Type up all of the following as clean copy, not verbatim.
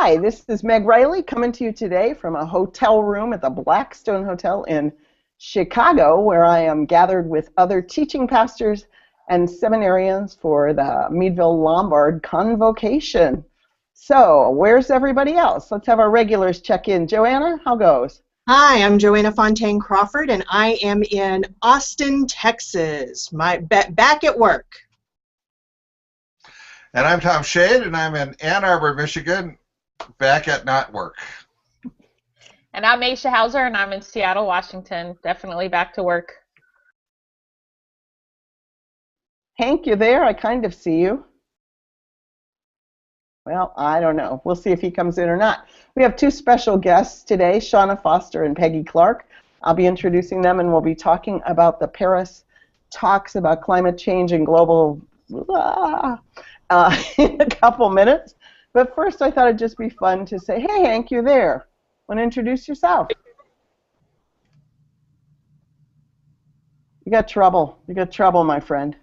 Hi, this is Meg Riley coming to you today from a hotel room at the Blackstone Hotel in Chicago, where I am gathered with other teaching pastors and seminarians for the Meadville Lombard Convocation. So, where's everybody else? Let's have our regulars check in. Joanna, how goes? Hi, I'm Joanna Fontaine Crawford, and I am in Austin, Texas. Back at work. And I'm Tom Shade, and I'm in Ann Arbor, Michigan, back at not work. And I'm Aisha Hauser, and I'm in Seattle, Washington, definitely back to work. Hank, you there? I kind of see you. Well, I don't know. We'll see if he comes in or not. We have two special guests today, Shawna Foster and Peggy Clarke. I'll be introducing them, and we'll be talking about the Paris talks about climate change and global in a couple minutes. But first, I thought it'd just be fun to say, hey, Hank, you there? Want to introduce yourself? You got trouble. You got trouble, my friend.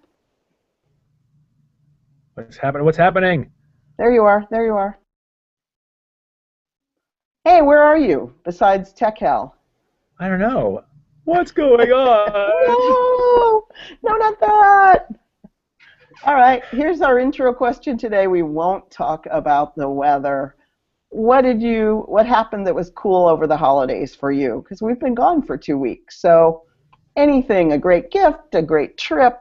What's happening? What's happening? There you are. There you are. Hey, where are you besides Tech Hell? I don't know. What's going on? No, not that. All right, here's our intro question today. We won't talk about the weather. What happened that was cool over the holidays for you? Because we've been gone for 2 weeks. So anything, a great gift, a great trip,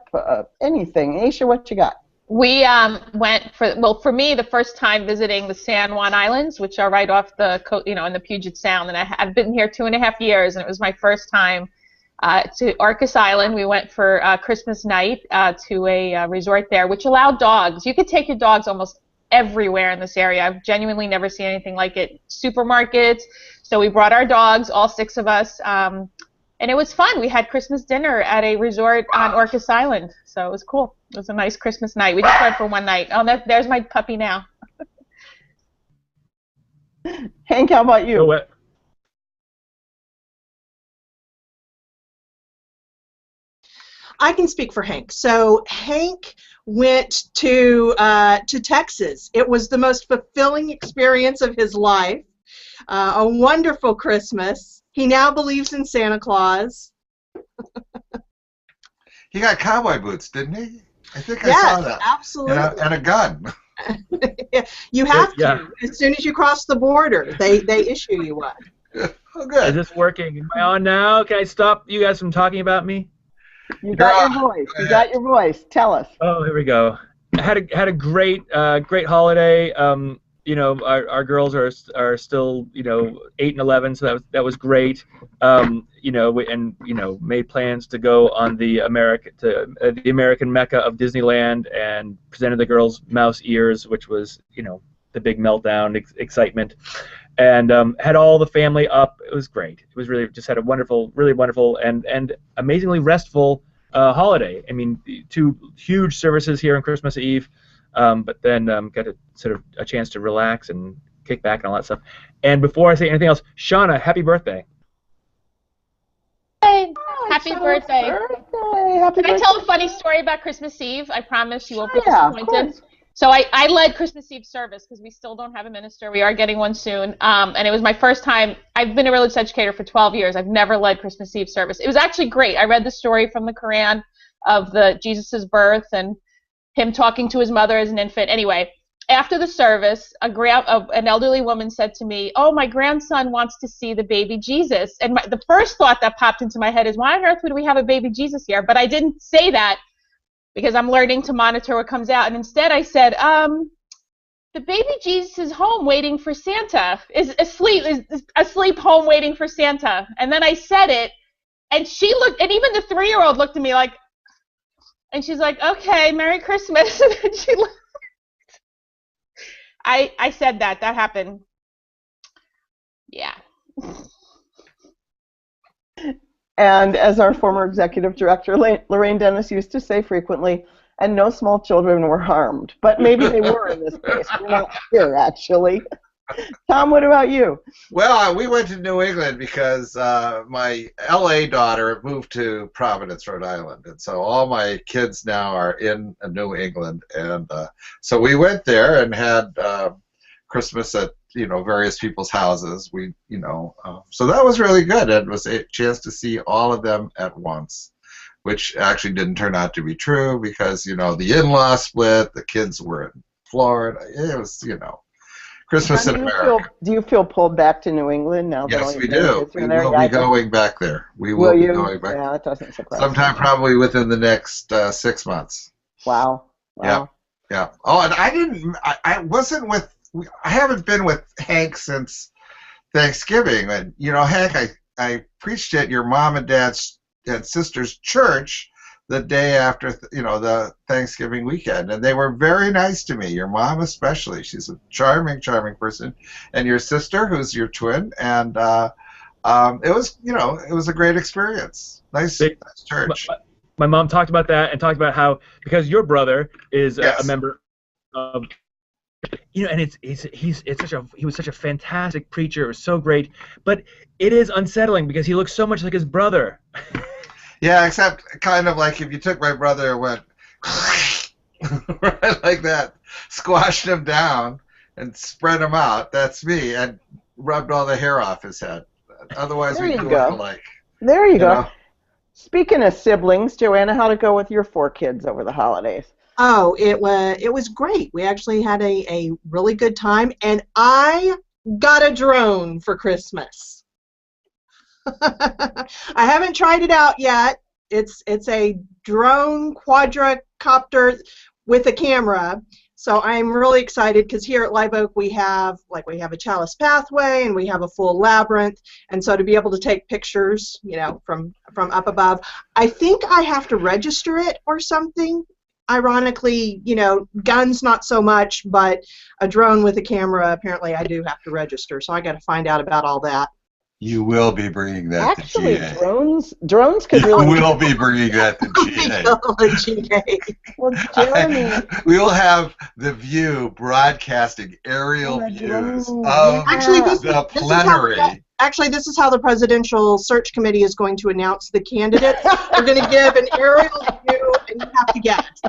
anything. Aisha, what you got? We went for me, the first time visiting the San Juan Islands, which are right off the coast, in the Puget Sound. And I've been here 2.5 years, and it was my first time to Orcas Island. We went for Christmas night to a resort there, which allowed dogs. You could take your dogs almost everywhere in this area. I've genuinely never seen anything like it. Supermarkets. So we brought our dogs, all 6 of us, and it was fun. We had Christmas dinner at a resort on Orcas Island, so it was cool. It was a nice Christmas night. We just went for one night. Oh, there's my puppy now. Hank, how about you? I can speak for Hank. So Hank went to Texas. It was the most fulfilling experience of his life. A wonderful Christmas. He now believes in Santa Claus. He got cowboy boots, didn't he? I think yes, I saw that. Absolutely. And a gun. You have to. As soon as you cross the border, they issue you one. Oh, good. Is this working? Am I on now? Can I stop you guys from talking about me? You got your voice. You got your voice. Tell us. Oh, here we go. I had a great holiday. Our girls are still 8 and 11, so that was great. Made plans to go on the American Mecca of Disneyland and presented the girls mouse ears, which was the big meltdown excitement, and had all the family up. It was great. It was really just had a really wonderful and amazingly restful holiday. I mean, 2 huge services here on Christmas Eve. But then got a chance to relax and kick back and all that stuff. And before I say anything else, Shawna, happy birthday. Hey, happy birthday. Happy Can I birthday. tell a funny story about Christmas Eve? I promise you won't be Yeah, disappointed. So I led Christmas Eve service because we still don't have a minister. We are getting one soon. And it was my first time. I've been a religious educator for 12 years. I've never led Christmas Eve service. It was actually great. I read the story from the Quran of Jesus's birth and him talking to his mother as an infant. Anyway, after the service, an elderly woman said to me, "Oh, my grandson wants to see the baby Jesus." And the first thought that popped into my head is, why on earth would we have a baby Jesus here? But I didn't say that because I'm learning to monitor what comes out. And instead I said, the baby Jesus is home waiting for Santa, is asleep home waiting for Santa. And then I said it, and she looked, and even the 3-year-old looked at me like, and she's like, okay, Merry Christmas. And then she left. I said that. That happened. Yeah. And as our former executive director, Lorraine Dennis, used to say frequently, and no small children were harmed. But maybe they were in this case. We're not sure, actually. Tom, what about you? Well, we went to New England because my L.A. daughter moved to Providence, Rhode Island, and so all my kids now are in New England, and so we went there and had Christmas at various people's houses. So that was really good. It was a chance to see all of them at once, which actually didn't turn out to be true because the in-law split. The kids were in Florida. It was Christmas in America. Do you feel pulled back to New England now that all Yes, your we do. grandkids are We there? will be going back there. We will be going back. Yeah, that doesn't surprise Sometime me. probably within the next 6 months. Wow. Yeah. Yeah. Oh, and I haven't been with Hank since Thanksgiving. And Hank, I preached at your mom and dad's and sister's church the day after the Thanksgiving weekend, and they were very nice to me. Your mom especially. She's a charming person, and your sister, who's your twin, and it was a great experience. Nice church. My mom talked about that and talked about how because your brother is a member of, and he was such a fantastic preacher. It was so great, but it is unsettling because he looks so much like his brother. Yeah, except kind of like if you took my brother and went right like that, squashed him down and spread him out. That's me, and rubbed all the hair off his head. Otherwise, we do look alike. There you go. Speaking of siblings, Joanna, how'd it go with your 4 kids over the holidays? Oh, it was great. We actually had a really good time, and I got a drone for Christmas. I haven't tried it out yet. It's a drone quadricopter with a camera. So I'm really excited because here at Live Oak we have a chalice pathway and we have a full labyrinth, and so to be able to take pictures, from up above, I think I have to register it or something. Ironically, guns not so much, but a drone with a camera apparently I do have to register. So I got to find out about all that. You will be bringing that to GA. Drones could really... You will be bringing that to GA. Well, Jeremy... We will have the VUU broadcasting aerial views of the plenary. This is how the Presidential Search Committee is going to announce the candidates. They're going to give an aerial view, and you have to guess.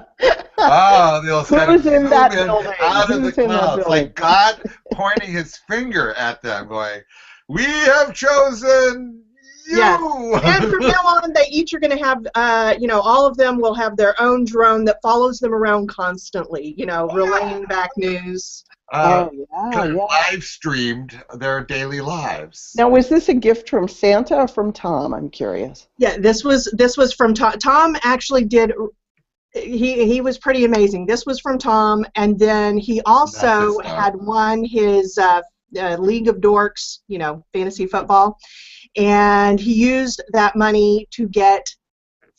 Oh, they'll Who's in that building? Out of the clouds, like God pointing his finger at them, going, "We have chosen you." Yes. And from now on, they each are going to have, all of them will have their own drone that follows them around constantly, relaying back news. Live streamed their daily lives. Now, was this a gift from Santa or from Tom? I'm curious. Yeah, this was from Tom. Tom actually did. He was pretty amazing. This was from Tom, and then he also had won his League of Dorks, fantasy football, and he used that money to get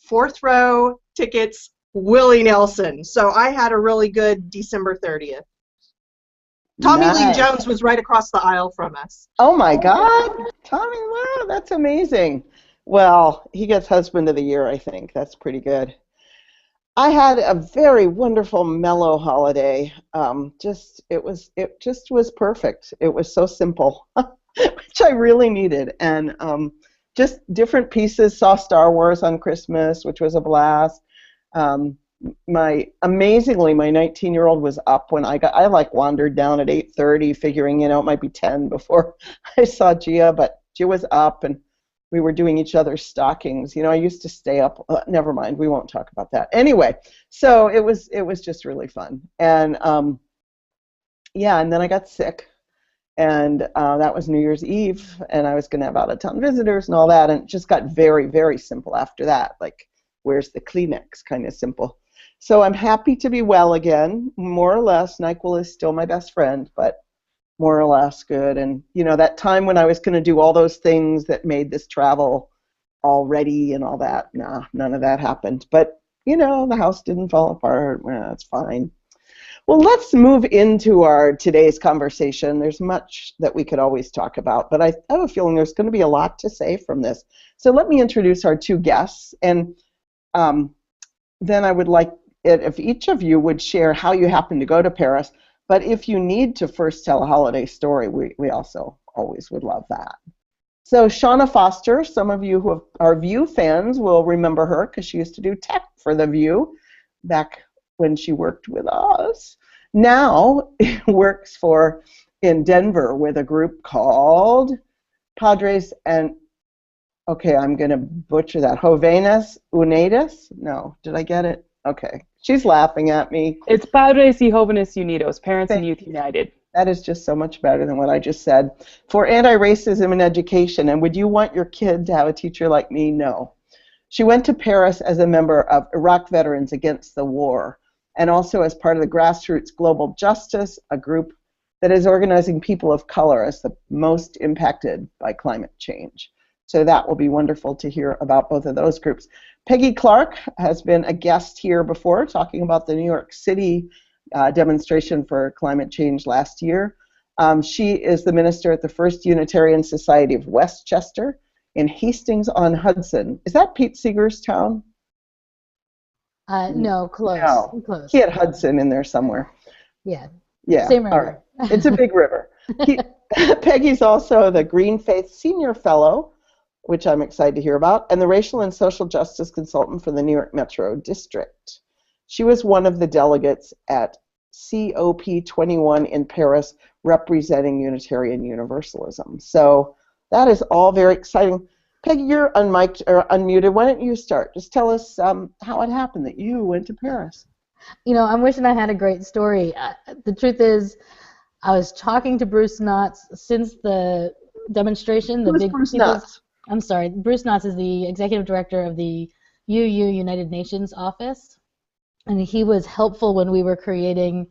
4th row tickets, Willie Nelson. So I had a really good December 30th. Tommy Lee Jones was right across the aisle from us. Oh my God, Tommy! Wow, that's amazing. Well, he gets Husband of the Year, I think. That's pretty good. I had a very wonderful, mellow holiday. It just was perfect. It was so simple, which I really needed, and just different pieces. Saw Star Wars on Christmas, which was a blast. Amazingly, my 19-year-old was up when I wandered down at 8:30, figuring it might be 10 before I saw Gia, but Gia was up and we were doing each other's stockings. I used to stay up. Never mind, we won't talk about that. Anyway, so it was just really fun, and and then I got sick, and that was New Year's Eve, and I was going to have out-of-town visitors and all that, and it just got very, very simple after that. Like, where's the Kleenex? Kind of simple. So I'm happy to be well again, more or less. NyQuil is still my best friend, but more or less good. And, that time when I was going to do all those things that made this travel all ready and all that, none of that happened. But, the house didn't fall apart. Well, that's fine. Well, let's move into our today's conversation. There's much that we could always talk about, but I have a feeling there's going to be a lot to say from this. So let me introduce our 2 guests, and then I would like it if each of you would share how you happened to go to Paris. But if you need to first tell a holiday story, we also always would love that. So Shawna Foster, some of you who are VUU fans will remember her because she used to do tech for the VUU back when she worked with us. Now works for in Denver with a group called Padres and, okay, I'm going to butcher that, Jóvenes Unidos? No, did I get it? Okay. She's laughing at me. It's Padres y Jóvenes Unidos, Parents and Youth United. That is just so much better than what I just said. For anti-racism in education, and would you want your kid to have a teacher like me? No. She went to Paris as a member of Iraq Veterans Against the War, and also as part of the Grassroots Global Justice, a group that is organizing people of color as the most impacted by climate change. So that will be wonderful to hear about both of those groups. Peggy Clarke has been a guest here before talking about the New York City demonstration for climate change last year. She is the minister at the First Unitarian Society of Westchester in Hastings-on-Hudson. Is that Pete Seeger's town? No, close. No. Close. He had Hudson in there somewhere. Yeah. Yeah. Same river. All right. It's a big river. Peggy's also the Green Faith Senior Fellow, which I'm excited to hear about, and the Racial and Social Justice Consultant for the New York Metro District. She was one of the delegates at COP21 in Paris representing Unitarian Universalism. So that is all very exciting. Peggy, you're unmiked or unmuted. Why don't you start? Just tell us how it happened that you went to Paris. You know, I'm wishing I had a great story. The truth is, I was talking to Bruce Knotts since the demonstration. Who's Bruce Knotts? I'm sorry. Bruce Knotts is the executive director of the VUU United Nations office, and he was helpful when we were creating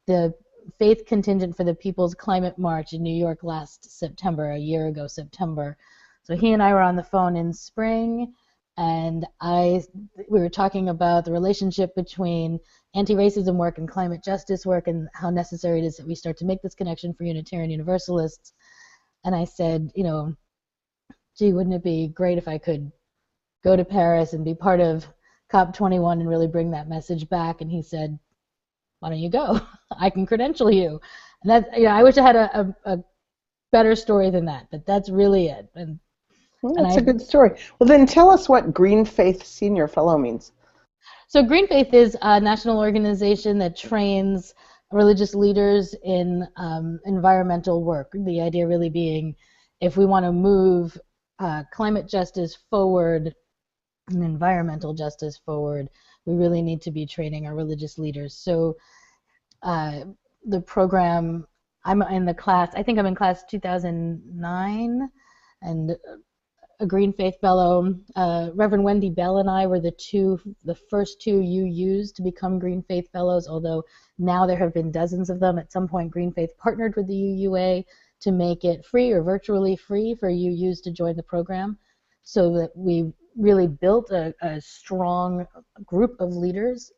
the faith contingent for the People's Climate March in New York last September, a year ago September. So he and I were on the phone in spring, and we were talking about the relationship between anti-racism work and climate justice work and how necessary it is that we start to make this connection for Unitarian Universalists. And I said, you know, gee, wouldn't it be great if I could go to Paris and be part of COP21 and really bring that message back? And he said, why don't you go? I can credential you. And that, you know, I wish I had a better story than that, but that's really it. Well, that's a good story. Well, then tell us what Green Faith Senior Fellow means. So Green Faith is a national organization that trains religious leaders in environmental work. The idea really being, if we want to move climate justice forward and environmental justice forward, we really need to be training our religious leaders. So the program, I'm in the class, I think I'm in class 2009, and a Green Faith Fellow, Reverend Wendy Bell and I were the first two UUs to become Green Faith Fellows, although now there have been dozens of them. At some point, Green Faith partnered with the UUA to make it free or virtually free for UUs to join the program, so that we really built a strong group of leaders,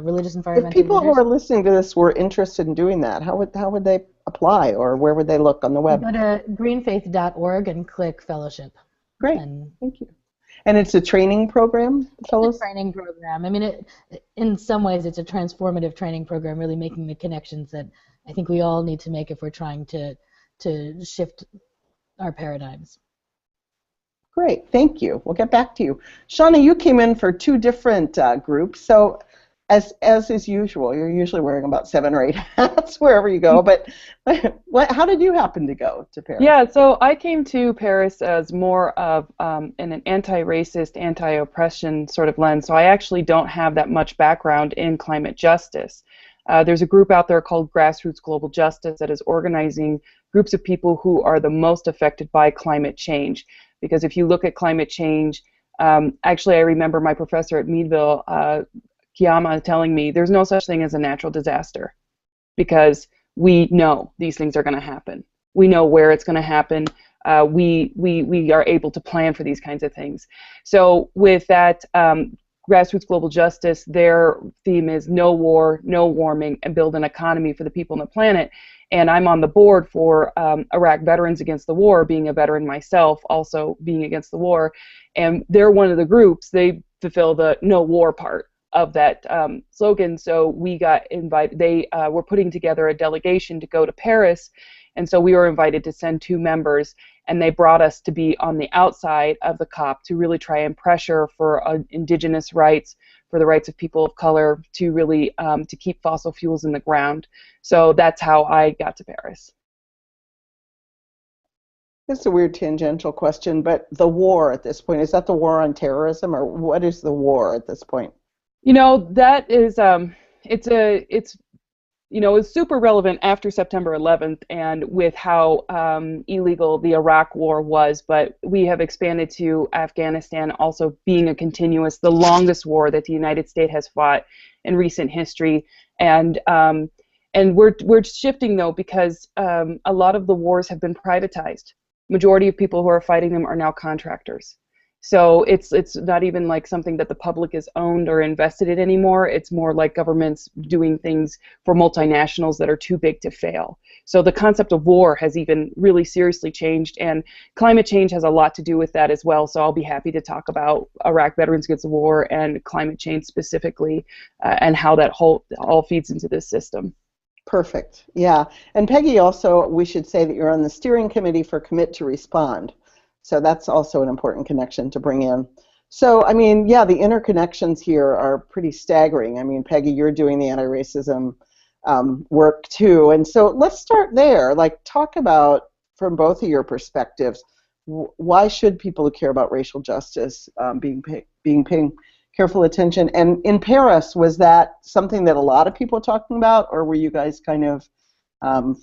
religious environmental If people leaders. who are listening to this were interested in doing that, how would they apply, or where would they look on the web? Go to greenfaith.org and click fellowship. Great, thank you. And it's a training program, fellows? It's a training program. I mean, in some ways, it's a transformative training program, really making the connections that I think we all need to make if we're trying to shift our paradigms. Great, thank you. We'll get back to you. Shawna, you came in for two different groups. So as is usual, you're usually wearing about 7 or 8 hats wherever you go, but how did you happen to go to Paris? Yeah, so I came to Paris as more of in an anti-racist, anti-oppression sort of lens, so I actually don't have that much background in climate justice. There's a group out there called Grassroots Global Justice that is organizing groups of people who are the most affected by climate change. Because if you look at climate change, actually I remember my professor at Meadville, Kiyama, telling me there's no such thing as a natural disaster, because we know these things are going to happen. We know where it's going to happen. We are able to plan for these kinds of things. So with that, Grassroots Global Justice, their theme is no war, no warming, and build an economy for the people on the planet. And I'm on the board for Iraq Veterans Against the War, being a veteran myself, also being against the war. And they're one of the groups, they fulfill the no war part of that slogan. So we got invited, they were putting together a delegation to go to Paris, and so we were invited to send 2 members, and they brought us to be on the outside of the COP to really try and pressure for indigenous rights, for the rights of people of color, to really to keep fossil fuels in the ground. So that's how I got to Paris. It's a weird tangential question, but the war at this point, is that the war on terrorism, or what is the war at this point? You know, that is, it's you know, it's super relevant after September 11th and with how illegal the Iraq war was, but we have expanded to Afghanistan also being the longest war that the United States has fought in recent history. And we're shifting though, because a lot of the wars have been privatized. Majority of people who are fighting them are now contractors. So it's not even like something that the public is owned or invested in anymore. It's more like governments doing things for multinationals that are too big to fail. So the concept of war has even really seriously changed, and climate change has a lot to do with that as well. So I'll be happy to talk about Iraq Veterans Against the War and climate change specifically, and how that all feeds into this system. Perfect. Yeah. And Peggy, also, we should say that you're on the steering committee for Commit to Respond. So that's also an important connection to bring in. So, I mean, yeah, the interconnections here are pretty staggering. I mean, Peggy, you're doing the anti-racism work too. And so let's start there. Like, talk about, from both of your perspectives, why should people who care about racial justice being paying careful attention? And in Paris, was that something that a lot of people were talking about, or were you guys kind of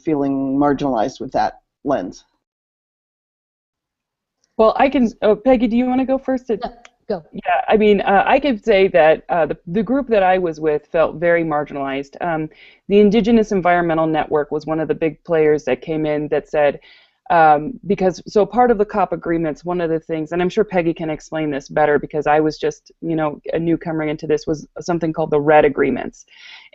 feeling marginalized with that lens? Well, I can. Peggy, do you want to go first? Go. Yeah, I mean, I could say that the group that I was with felt very marginalized. The Indigenous Environmental Network was one of the big players that came in that said, because so part of the COP agreements, one of the things, and I'm sure Peggy can explain this better because I was just, you know, a newcomer into this, was something called the RED agreements.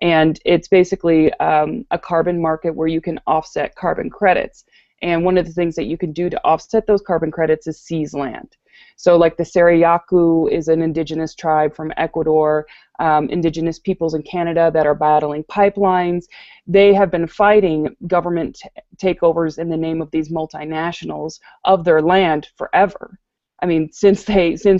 And it's basically a carbon market where you can offset carbon credits. And one of the things that you can do to offset those carbon credits is seize land. So like the Sarayaku is an indigenous tribe from Ecuador, indigenous peoples in Canada that are battling pipelines. They have been fighting government takeovers in the name of these multinationals of their land forever. I mean, since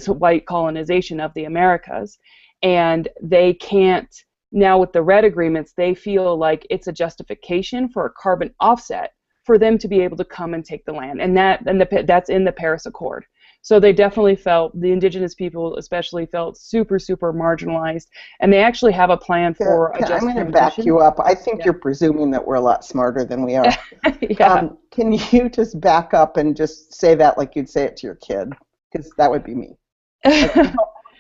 white colonization of the Americas. And they can't, now with the RED agreements, they feel like it's a justification for a carbon offset for them to be able to come and take the land, and that's in the Paris Accord. So they definitely felt, the indigenous people especially felt super, super marginalized, and they actually have a plan for a just transition. I'm going to back you up. I think you're presuming that we're a lot smarter than we are. Yeah. Can you just back up and just say that like you'd say it to your kid? Because that would be me. Like,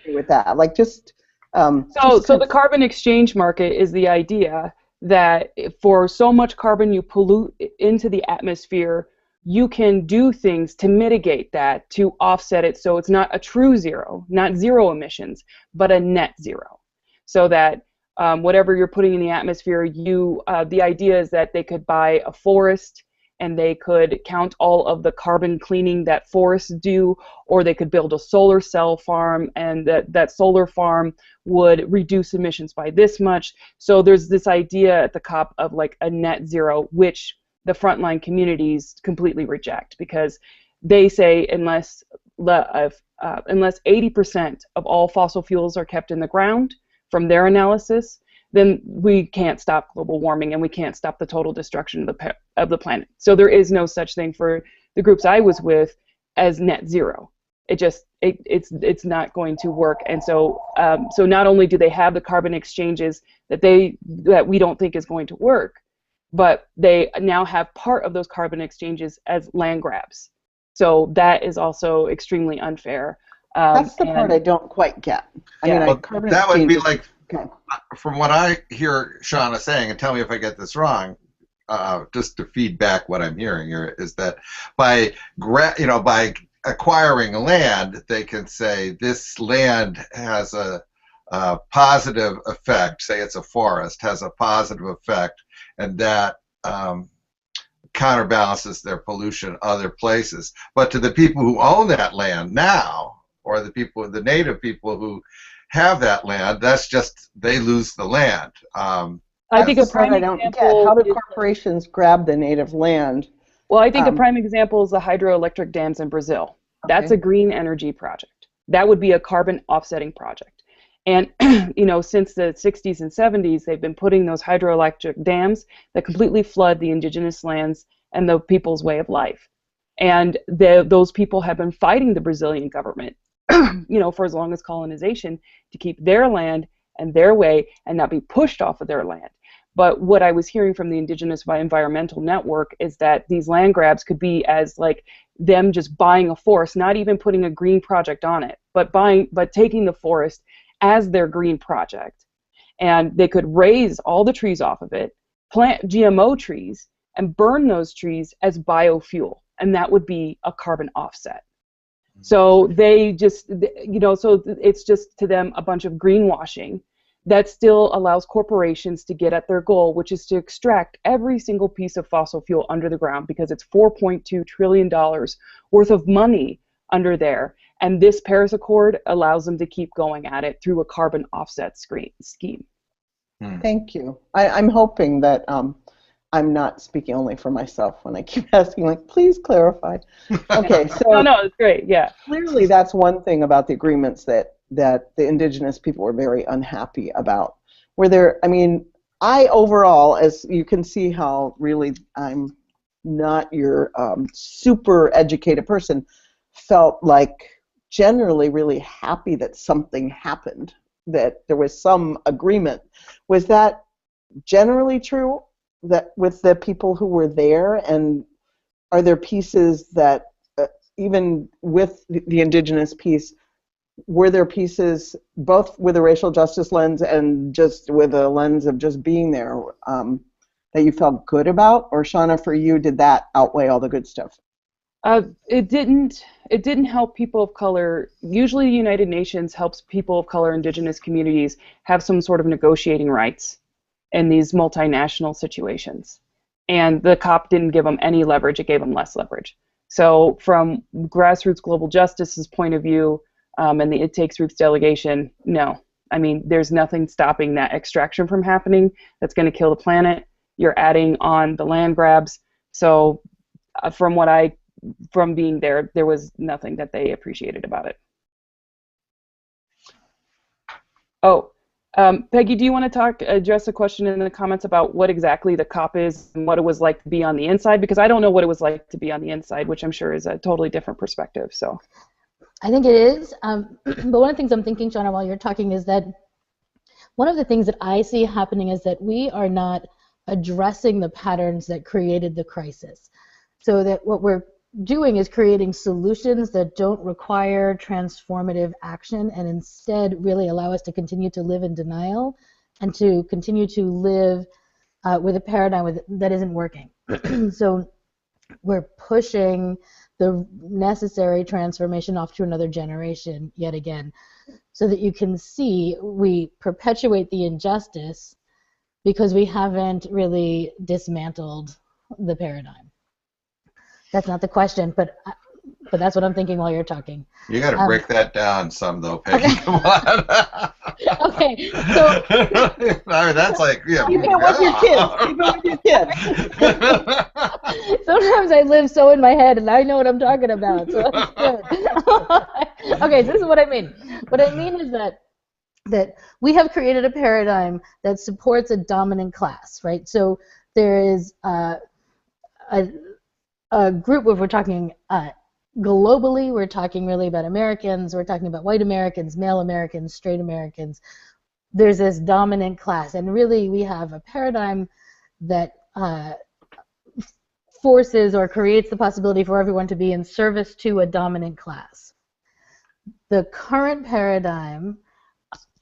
with that, like just. So the carbon exchange market is the idea that for so much carbon you pollute into the atmosphere, you can do things to mitigate that, to offset it, so it's not a true zero, not zero emissions, but a net zero. So that whatever you're putting in the atmosphere, the idea is that they could buy a forest and they could count all of the carbon cleaning that forests do, or they could build a solar cell farm, and that solar farm would reduce emissions by this much. So there's this idea at the COP of like a net zero, which the frontline communities completely reject, because they say unless 80% of all fossil fuels are kept in the ground, from their analysis, then we can't stop global warming and we can't stop the total destruction of the planet. So there is no such thing for the groups I was with as net zero. It's not going to work. And so so not only do they have the carbon exchanges that we don't think is going to work, but they now have part of those carbon exchanges as land grabs. So that is also extremely unfair. That's the part I don't quite get. I mean, that would be like, from what I hear Shawna saying, and tell me if I get this wrong, just to feed back what I'm hearing here, is that by acquiring land, they can say this land has a positive effect, say it's a forest, has a positive effect, and that counterbalances their pollution other places. But to the people who own that land now, or the native people who have that land, that's just, they lose the land. I think a prime example. How do corporations grab the native land? Well, I think a prime example is the hydroelectric dams in Brazil. That's a green energy project. That would be a carbon offsetting project. And since the 60s and 70s, they've been putting those hydroelectric dams that completely flood the indigenous lands and the people's way of life. And those people have been fighting the Brazilian government, for as long as colonization, to keep their land and their way and not be pushed off of their land. But what I was hearing from the Indigenous Environmental Network is that these land grabs could be as like them just buying a forest, not even putting a green project on it, but taking the forest as their green project. And they could raise all the trees off of it, plant GMO trees, and burn those trees as biofuel. And that would be a carbon offset. So they just, so it's just to them a bunch of greenwashing that still allows corporations to get at their goal, which is to extract every single piece of fossil fuel under the ground, because it's $4.2 trillion worth of money under there. And this Paris Accord allows them to keep going at it through a carbon offset scheme. Thank you. I'm hoping that I'm not speaking only for myself when I keep asking, like, please clarify. Okay, so no, it's great, yeah. Clearly that's one thing about the agreements that the Indigenous people were very unhappy about. I overall, as you can see how really I'm not your super educated person, felt like generally really happy that something happened, that there was some agreement. Was that generally true? That with the people who were there, and are there pieces that even with the Indigenous piece, were there pieces both with a racial justice lens and just with a lens of just being there that you felt good about? Or Shawna, for you, did that outweigh all the good stuff? It didn't help people of color. Usually the United Nations helps people of color, Indigenous communities, have some sort of negotiating rights in these multinational situations. And the COP didn't give them any leverage, it gave them less leverage. So from Grassroots Global Justice's point of view, and the It Takes Roots delegation, no. I mean, there's nothing stopping that extraction from happening that's going to kill the planet. You're adding on the land grabs. So from being there was nothing that they appreciated about it. Oh, Peggy, do you want to address a question in the comments about what exactly the COP is and what it was like to be on the inside? Because I don't know what it was like to be on the inside, which I'm sure is a totally different perspective. So, I think it is. But one of the things I'm thinking, Shawna, while you're talking, is that one of the things that I see happening is that we are not addressing the patterns that created the crisis. So that what we're doing is creating solutions that don't require transformative action and instead really allow us to continue to live in denial and to continue to live with a paradigm that isn't working. So we're pushing the necessary transformation off to another generation yet again, so that you can see we perpetuate the injustice because we haven't really dismantled the paradigm. That's not the question, but that's what I'm thinking while you're talking. You got to break that down some, though, Peggy. Okay. Come on. Okay, so I mean, that's like, yeah. Keep it with your kids. Keep it with your kids. Sometimes I live so in my head, and I know what I'm talking about. So that's good. Okay, so this is what I mean. What I mean is that we have created a paradigm that supports a dominant class, right? So there is a group where we're talking globally, we're talking really about Americans, we're talking about white Americans, male Americans, straight Americans. There's this dominant class, and really we have a paradigm that forces or creates the possibility for everyone to be in service to a dominant class. The current paradigm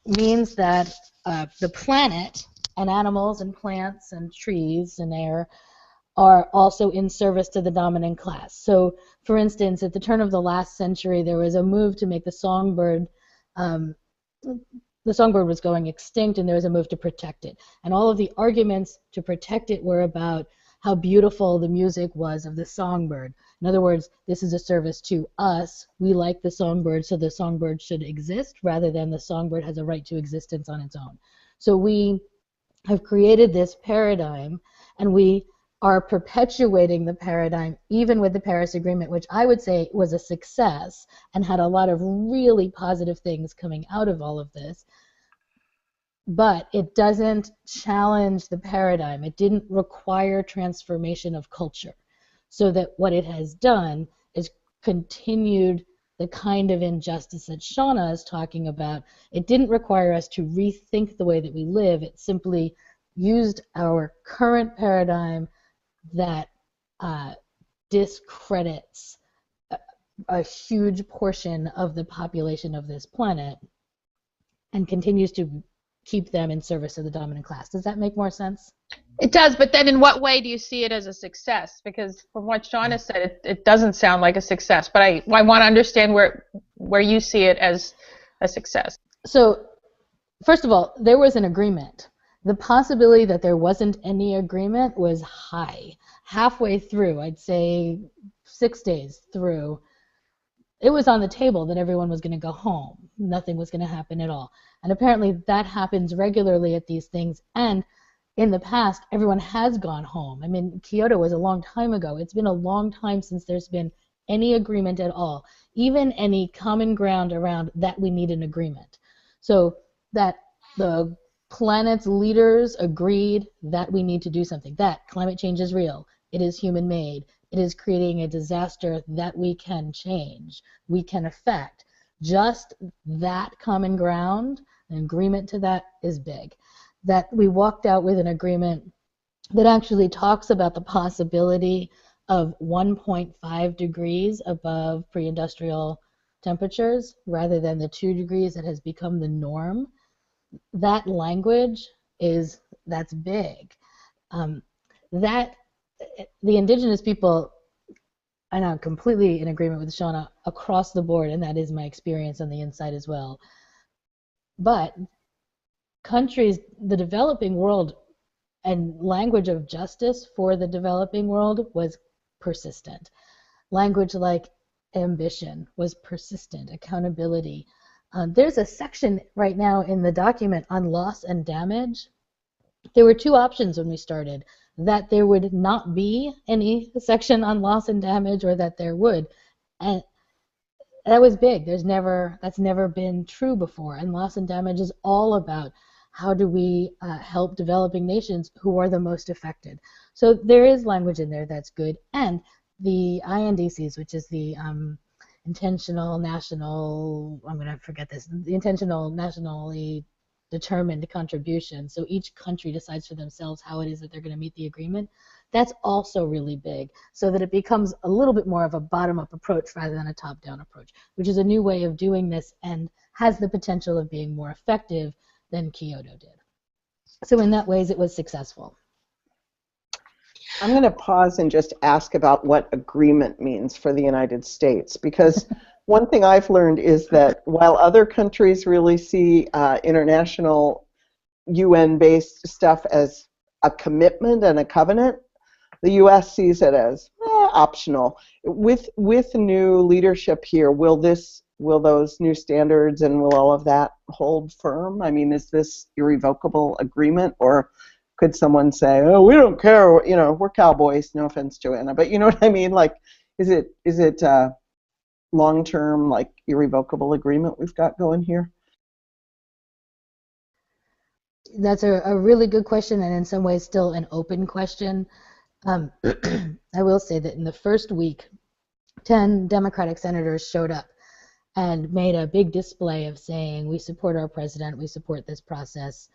means that the planet and animals and plants and trees and air are also in service to the dominant class. So, for instance, at the turn of the last century, there was a move to make the songbird was going extinct, and there was a move to protect it. And all of the arguments to protect it were about how beautiful the music was of the songbird. In other words, this is a service to us. We like the songbird, so the songbird should exist rather than the songbird has a right to existence on its own. So we have created this paradigm, and we are perpetuating the paradigm even with the Paris Agreement, which I would say was a success and had a lot of really positive things coming out of all of this. But it doesn't challenge the paradigm. It didn't require transformation of culture. so that what it has done is continued the kind of injustice that Shawna is talking about. It didn't require us to rethink the way that we live. It simply used our current paradigm that discredits a huge portion of the population of this planet and continues to keep them in service of the dominant class. Does that make more sense? It does, but then in what way do you see it as a success? Because from what Shawna said, it doesn't sound like a success, but I want to understand where you see it as a success. So, first of all, there was an agreement. The possibility that there wasn't any agreement was high. Halfway through, I'd say 6 days through, it was on the table that everyone was going to go home. Nothing was going to happen at all. And apparently that happens regularly at these things. And in the past, everyone has gone home. I mean, Kyoto was a long time ago. It's been a long time since there's been any agreement at all, even any common ground around that we need an agreement. So that the planet's leaders agreed that we need to do something, that climate change is real, it is human-made, it is creating a disaster that we can change, we can affect. Just that common ground, an agreement to that is big. That we walked out with an agreement that actually talks about the possibility of 1.5 degrees above pre-industrial temperatures rather than the 2 degrees that has become the norm. That language that's big. That the indigenous people, and I'm completely in agreement with Shawna across the board, and that is my experience on the inside as well. But countries, the developing world, and language of justice for the developing world was persistent. Language like ambition was persistent, accountability. There's a section right now in the document on loss and damage. There were two options when we started, that there would not be any section on loss and damage or that there would. And that was big. That's never been true before. And loss and damage is all about how do we help developing nations who are the most affected. So there is language in there that's good. And the INDCs, which is the intentional national, I'm going to forget this, the intentional nationally determined contribution. So each country decides for themselves how it is that they're going to meet the agreement. That's also really big, so that it becomes a little bit more of a bottom-up approach rather than a top-down approach, which is a new way of doing this and has the potential of being more effective than Kyoto did. So in that ways, it was successful. I'm going to pause and just ask about what agreement means for the United States, because one thing I've learned is that while other countries really see international UN-based stuff as a commitment and a covenant, the U.S. sees it as optional. With new leadership here, will those new standards and will all of that hold firm? I mean, is this irrevocable agreement, or could someone say, "Oh, we don't care, we're cowboys"? No offense, Joanna, but you know what I mean. Like, is it long-term, like irrevocable agreement we've got going here? That's a really good question, and in some ways still an open question. I will say that in the first week, 10 Democratic senators showed up and made a big display of saying, we support our president, we support this process,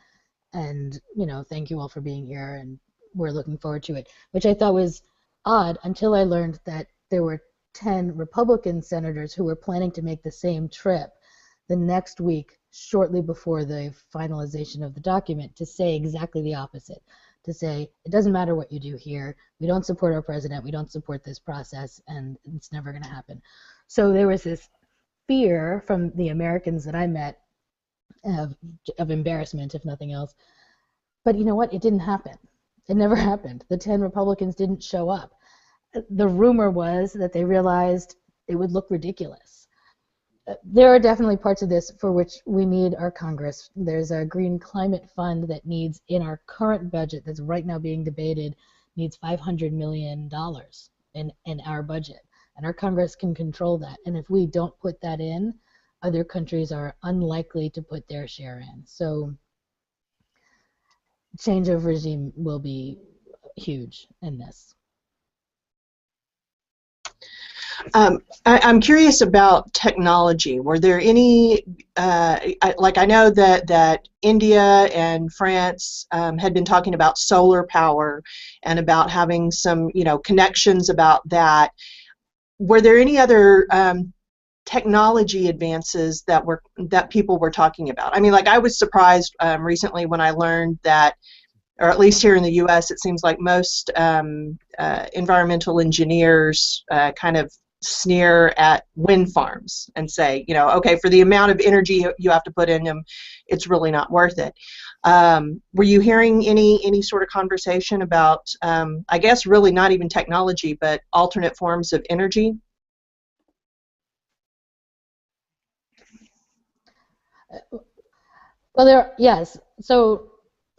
and thank you all for being here, and we're looking forward to it, which I thought was odd until I learned that there were 10 Republican senators who were planning to make the same trip the next week, shortly before the finalization of the document, to say exactly the opposite, to say, it doesn't matter what you do here, we don't support our president, we don't support this process, and it's never going to happen. So there was this fear from the Americans that I met of embarrassment, if nothing else. But you know what? It didn't happen. It never happened. The 10 Republicans didn't show up. The rumor was that they realized it would look ridiculous. There are definitely parts of this for which we need our Congress. There's a Green Climate Fund that needs, in our current budget that's right now being debated, needs $500 million in our budget. And our Congress can control that. And if we don't put that in, other countries are unlikely to put their share in. So change of regime will be huge in this. I'm curious about technology. Were there any, I know that India and France had been talking about solar power and about having some, connections about that. Were there any other technology advances that people were talking about? I mean, like I was surprised recently when I learned that, or at least here in the U.S., it seems like most environmental engineers kind of sneer at wind farms and say, okay, for the amount of energy you have to put in them, it's really not worth it. Were you hearing any sort of conversation about, I guess, really not even technology, but alternate forms of energy? Well, yes. So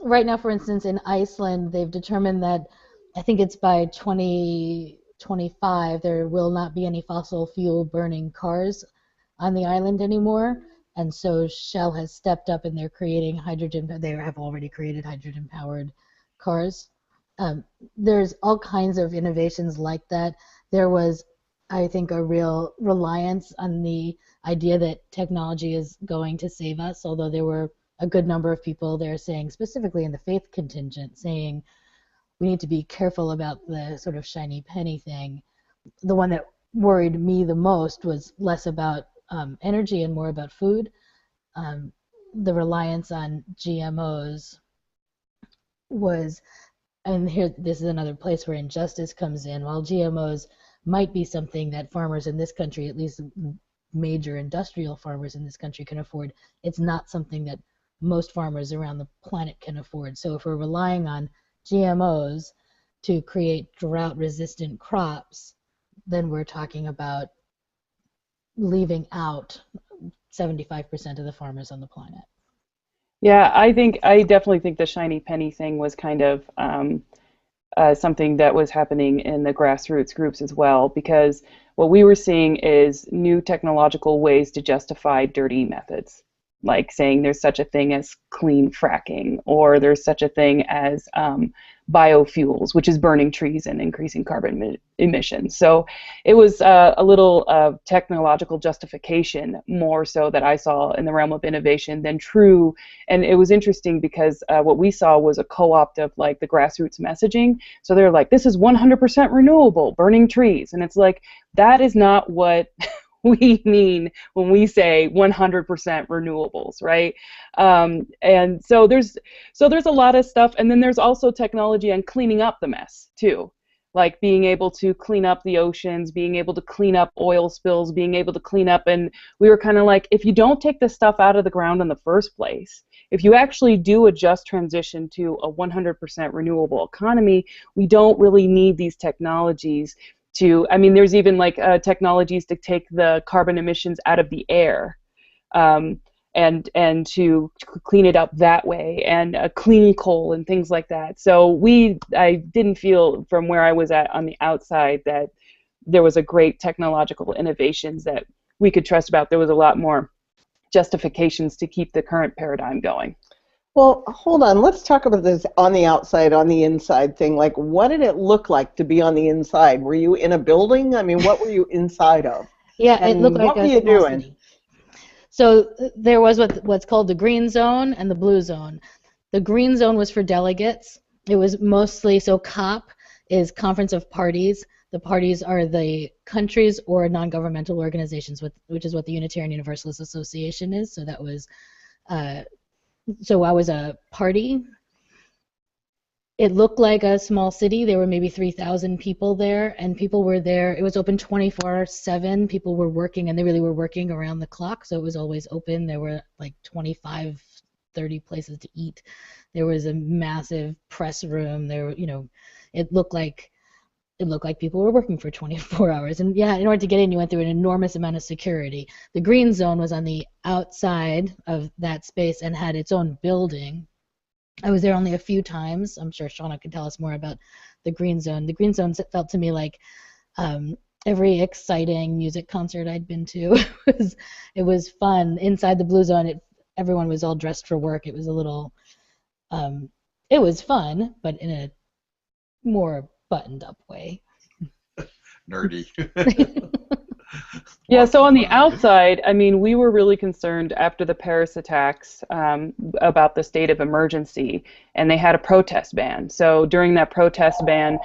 right now, for instance, in Iceland, they've determined that I think it's by 2025 there will not be any fossil fuel burning cars on the island anymore. And so Shell has stepped up and they're creating hydrogen. They have already created hydrogen-powered cars. There's all kinds of innovations like that. There was, I think, a real reliance on the idea that technology is going to save us, although there were a good number of people there saying, specifically in the faith contingent, saying we need to be careful about the sort of shiny penny thing. The one that worried me the most was less about energy and more about food. The reliance on GMOs was, and here this is another place where injustice comes in. While GMOs might be something that farmers in this country, at least major industrial farmers in this country, can afford, it's not something that most farmers around the planet can afford. So if we're relying on GMOs to create drought-resistant crops, then we're talking about leaving out 75% of the farmers on the planet. Yeah, I definitely think the shiny penny thing was kind of something that was happening in the grassroots groups as well, because what we were seeing is new technological ways to justify dirty methods, like saying there's such a thing as clean fracking, or there's such a thing as biofuels, which is burning trees and increasing carbon emissions. So it was a little technological justification more so that I saw in the realm of innovation than true. And it was interesting because what we saw was a co-opt of like the grassroots messaging. So they're like, this is 100% renewable, burning trees. And it's like, that is not what we mean when we say 100% renewables, right? And so there's a lot of stuff, and then there's also technology on cleaning up the mess too, like being able to clean up the oceans, being able to clean up oil spills, being able to clean up. And we were kind of like, if you don't take this stuff out of the ground in the first place, if you actually do a just transition to a 100% renewable economy, we don't really need these technologies to, I mean, there's even like technologies to take the carbon emissions out of the air and to clean it up that way, and clean coal and things like that. So I didn't feel from where I was at on the outside that there was a great technological innovations that we could trust about. There was a lot more justifications to keep the current paradigm going. Well, hold on. Let's talk about this on the outside, on the inside thing. Like, what did it look like to be on the inside? Were you in a building? I mean, what were you inside of? Yeah, and it looked like what were a you small doing? city. So there was what's called the green zone and the blue zone. The green zone was for delegates. It was mostly, so COP is Conference of Parties. The parties are the countries or non-governmental organizations, which is what the Unitarian Universalist Association is. So that was, so I was a party. It looked like a small city. There were maybe 3,000 people there, and people were there. It was open 24/7. People were working, and they really were working around the clock, so it was always open. There were like 25, 30 places to eat. There was a massive press room. There, it looked like people were working for 24 hours. And yeah, in order to get in, you went through an enormous amount of security. The green zone was on the outside of that space and had its own building. I was there only a few times. I'm sure Shawna could tell us more about the green zone. The green zone felt to me like every exciting music concert I'd been to. It was fun. Inside the blue zone, everyone was all dressed for work. It was a little, it was fun, but in a more buttoned up way. Nerdy. Yeah, so on the outside, I mean, we were really concerned after the Paris attacks about the state of emergency, and they had a protest ban. So during that protest ban,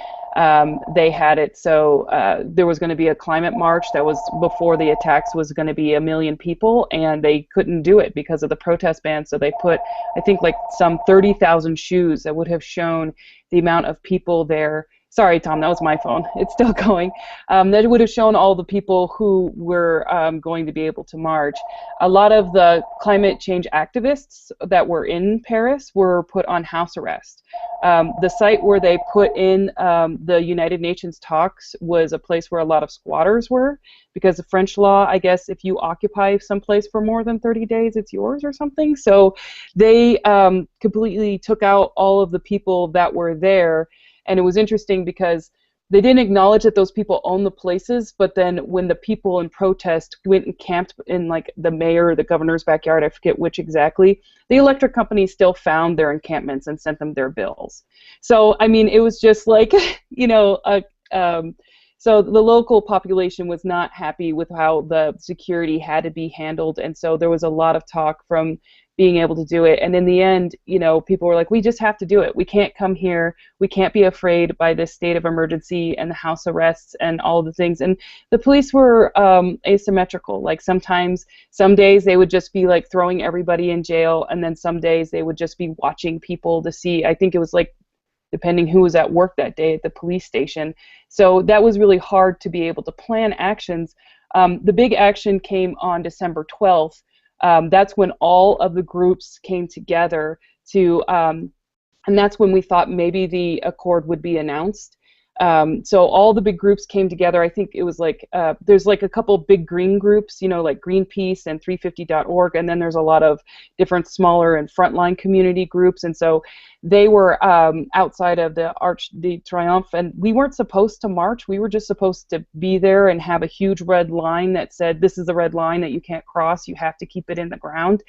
they had it so there was going to be a climate march that was before the attacks was going to be 1 million people, and they couldn't do it because of the protest ban. So they put, I think, like some 30,000 shoes that would have shown the amount of people there. Sorry, Tom, that was my phone. It's still going. That would have shown all the people who were going to be able to march. A lot of the climate change activists that were in Paris were put on house arrest. The site where they put in the United Nations talks was a place where a lot of squatters were, because of French law, I guess if you occupy someplace for more than 30 days, it's yours or something. So they completely took out all of the people that were there. And it was interesting because they didn't acknowledge that those people own the places, but then when the people in protest went and camped in like the mayor or the governor's backyard, I forget which exactly, the electric company still found their encampments and sent them their bills. So, I mean, it was just like, you know, so the local population was not happy with how the security had to be handled, and so there was a lot of talk from being able to do it. And in the end, you know, people were like, we just have to do it. We can't come here. We can't be afraid by this state of emergency and the house arrests and all the things. And the police were asymmetrical. Like sometimes, some days they would just be like throwing everybody in jail, and then some days they would just be watching people to see, I think it was like, depending who was at work that day at the police station. So that was really hard to be able to plan actions. The big action came on December 12th. That's when all of the groups came together to, and that's when we thought maybe the accord would be announced. So all the big groups came together. I think it was like, there's like a couple big green groups, you know, like Greenpeace and 350.org, and then there's a lot of different smaller and frontline community groups. And so they were outside of the Arc de Triomphe, and we weren't supposed to march. We were just supposed to be there and have a huge red line that said, this is the red line that you can't cross. You have to keep it in the ground.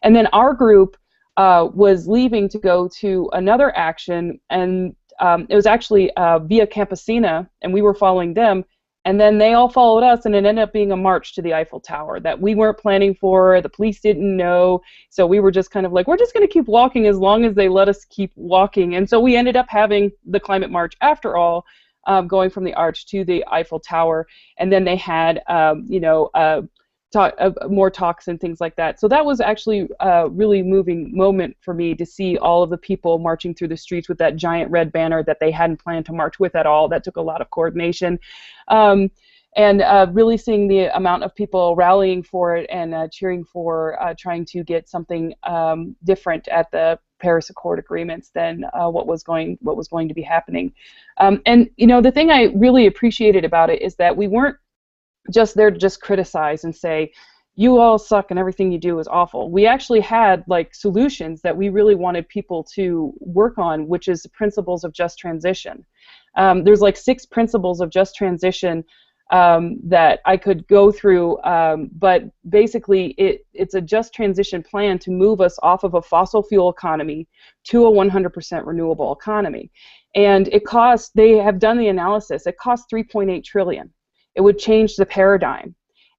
And then our group was leaving to go to another action, and it was actually Via Campesina, and we were following them, and then they all followed us, and it ended up being a march to the Eiffel Tower that we weren't planning for. The police didn't know, so we were just kind of like, we're just going to keep walking as long as they let us keep walking. And so we ended up having the climate march after all, going from the Arch to the Eiffel Tower, and then they had, you know, more talks and things like that. So that was actually a really moving moment for me to see all of the people marching through the streets with that giant red banner that they hadn't planned to march with at all. That took a lot of coordination. And really seeing the amount of people rallying for it and cheering for trying to get something different at the Paris Accord agreements than what was going to be happening. And you know, the thing I really appreciated about it is that we weren't just there to just criticize and say, you all suck and everything you do is awful. We actually had like solutions that we really wanted people to work on, which is the principles of just transition. There's like 6 principles of just transition that I could go through, but basically it's a just transition plan to move us off of a fossil fuel economy to a 100% renewable economy. And it costs, they have done the analysis, it costs $3.8 trillion. It would change the paradigm.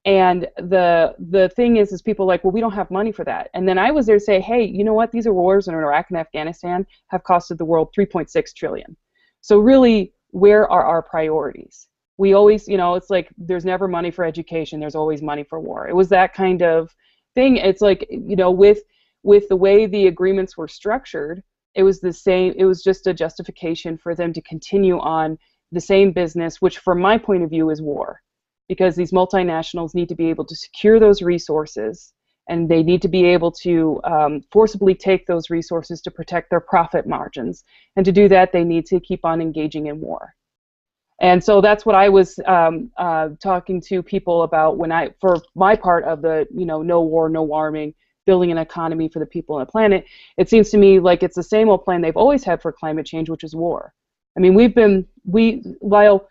And the thing is people are like, well, we don't have money for that. And then I was there to say, hey, you know what? These are wars in Iraq and Afghanistan have costed the world $3.6 trillion. So really, where are our priorities? We always, you know, it's like there's never money for education. There's always money for war. It was that kind of thing. It's like, you know, with the way the agreements were structured, it was the same. It was just a justification for them to continue on the same business, which from my point of view is war, because these multinationals need to be able to secure those resources, and they need to be able to forcibly take those resources to protect their profit margins, and to do that they need to keep on engaging in war. And so that's what I was talking to people about when for my part of the, you know, no war, no warming, building an economy for the people on the planet. It seems to me like it's the same old plan they've always had for climate change, which is war. I mean, while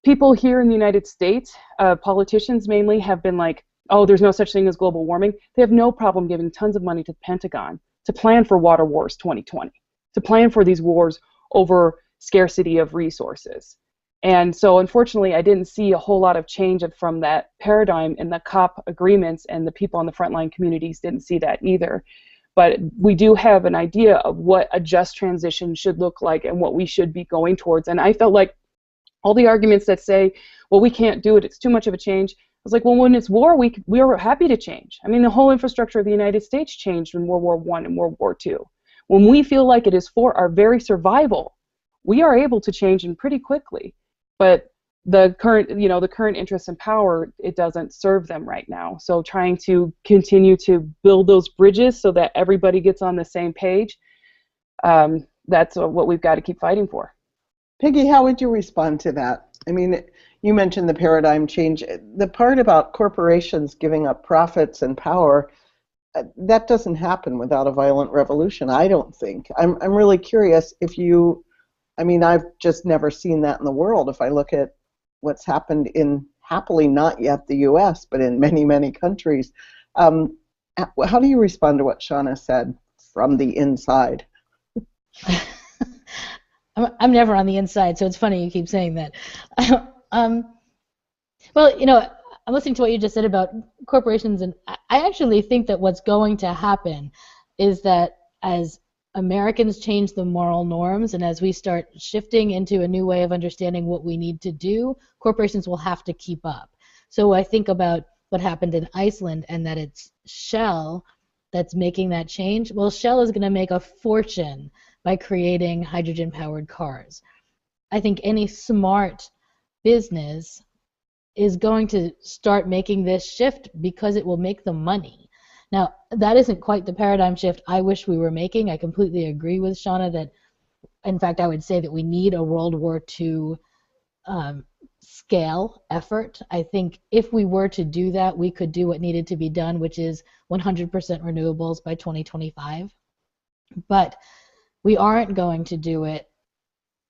people here in the United States, politicians mainly, have been like, oh, there's no such thing as global warming, they have no problem giving tons of money to the Pentagon to plan for Water Wars 2020, to plan for these wars over scarcity of resources. And so unfortunately, I didn't see a whole lot of change from that paradigm in the COP agreements, and the people on the frontline communities didn't see that either. But we do have an idea of what a just transition should look like and what we should be going towards. And I felt like all the arguments that say, well, we can't do it, it's too much of a change. I was like, well, when it's war, we are happy to change. I mean, the whole infrastructure of the United States changed in World War I and World War II. When we feel like it is for our very survival, we are able to change and pretty quickly. But the current interest in power, it doesn't serve them right now. So trying to continue to build those bridges so that everybody gets on the same page, that's what we've got to keep fighting for. Peggy, how would you respond to that? I mean, you mentioned the paradigm change. The part about corporations giving up profits and power, that doesn't happen without a violent revolution, I don't think. I'm really curious if you, I mean, I've just never seen that in the world. If I look at what's happened in, happily not yet the U.S., but in many, many countries, how do you respond to what Shawna said, from the inside? I'm never on the inside, so it's funny you keep saying that. Well, you know, I'm listening to what you just said about corporations, and I actually think that what's going to happen is that as Americans change the moral norms and as we start shifting into a new way of understanding what we need to do, corporations will have to keep up. So I think about what happened in Iceland and that it's Shell that's making that change. Well, Shell is going to make a fortune by creating hydrogen-powered cars. I think any smart business is going to start making this shift because it will make them money. Now, that isn't quite the paradigm shift I wish we were making. I completely agree with Shawna that, in fact, I would say that we need a World War II scale effort. I think if we were to do that, we could do what needed to be done, which is 100% renewables by 2025. But we aren't going to do it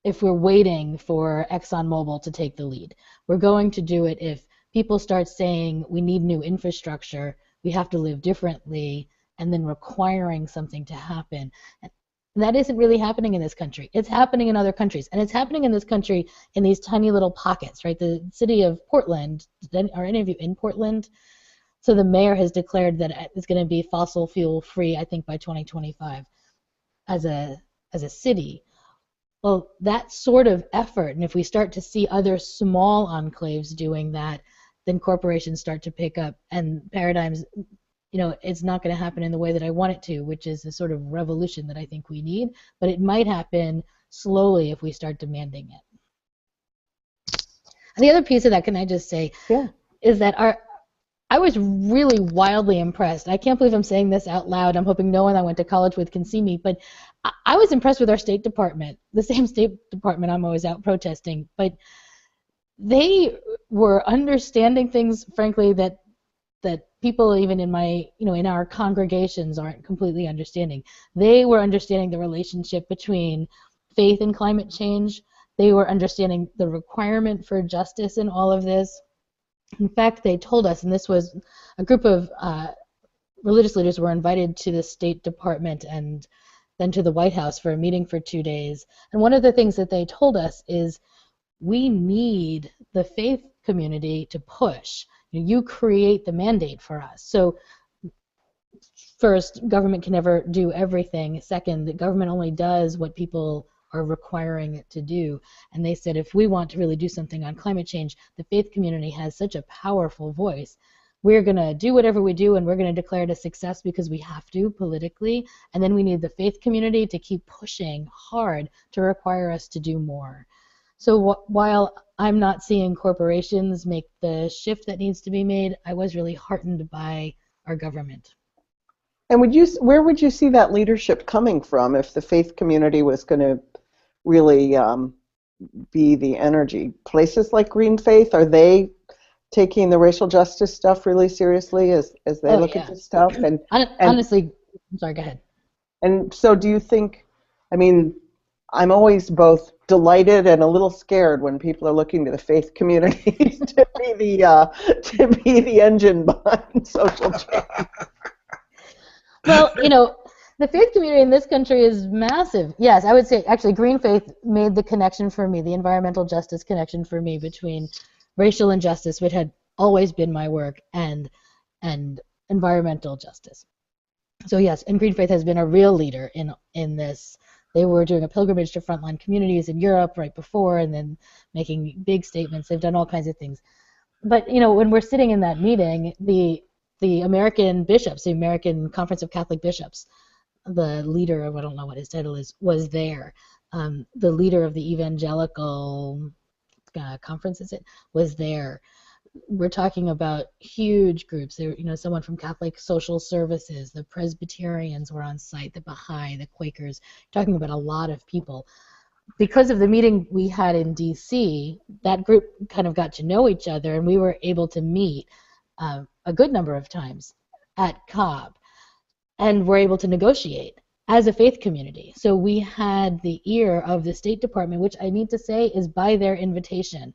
if we're waiting for ExxonMobil to take the lead. We're going to do it if people start saying we need new infrastructure, we have to live differently, and then requiring something to happen. And that isn't really happening in this country. It's happening in other countries. And it's happening in this country in these tiny little pockets, right? The city of Portland, are any of you in Portland? So the mayor has declared that it's going to be fossil fuel free, I think, by 2025 as a city. Well, that sort of effort, and if we start to see other small enclaves doing that, then corporations start to pick up, and paradigms, you know, it's not going to happen in the way that I want it to, which is the sort of revolution that I think we need, but it might happen slowly if we start demanding it. And the other piece of that, can I just say, is that I was really wildly impressed. I can't believe I'm saying this out loud. I'm hoping no one I went to college with can see me, but I was impressed with our State Department, the same State Department I'm always out protesting, but they were understanding things, frankly, that people even in in our congregations aren't completely understanding. They were understanding the relationship between faith and climate change. They were understanding the requirement for justice in all of this. In fact, they told us, and this was a group of religious leaders were invited to the State Department and then to the White House for a meeting for 2 days. And one of the things that they told us is we need the faith community to push. You create the mandate for us. So first, government can never do everything. Second, the government only does what people are requiring it to do. And they said if we want to really do something on climate change, the faith community has such a powerful voice. We're going to do whatever we do, and we're going to declare it a success because we have to politically, and then we need the faith community to keep pushing hard to require us to do more. So while I'm not seeing corporations make the shift that needs to be made, I was really heartened by our government. And where would you see that leadership coming from if the faith community was going to really be the energy? Places like Green Faith, are they taking the racial justice stuff really seriously as they look at this stuff? And honestly, I'm sorry, go ahead. And so do you think, I mean, I'm always both delighted and a little scared when people are looking to the faith community to be the engine behind social change. Well, The faith community in this country is massive. Yes, I would say actually Green Faith made the connection for me, the environmental justice connection for me between racial injustice, which had always been my work, and environmental justice. So yes, and Green Faith has been a real leader in this. They were doing a pilgrimage to frontline communities in Europe right before, and then making big statements. They've done all kinds of things. But you know, when we're sitting in that meeting, the American bishops, the American Conference of Catholic Bishops, the leader of, I don't know what his title is, was there. The leader of the evangelical conference, was there. We're talking about huge groups. There, you know, someone from Catholic Social Services, the Presbyterians were on site, the Baha'i, the Quakers, talking about a lot of people. Because of the meeting we had in D.C., that group kind of got to know each other, and we were able to meet a good number of times at COB, and were able to negotiate as a faith community. So we had the ear of the State Department, which I need to say is by their invitation.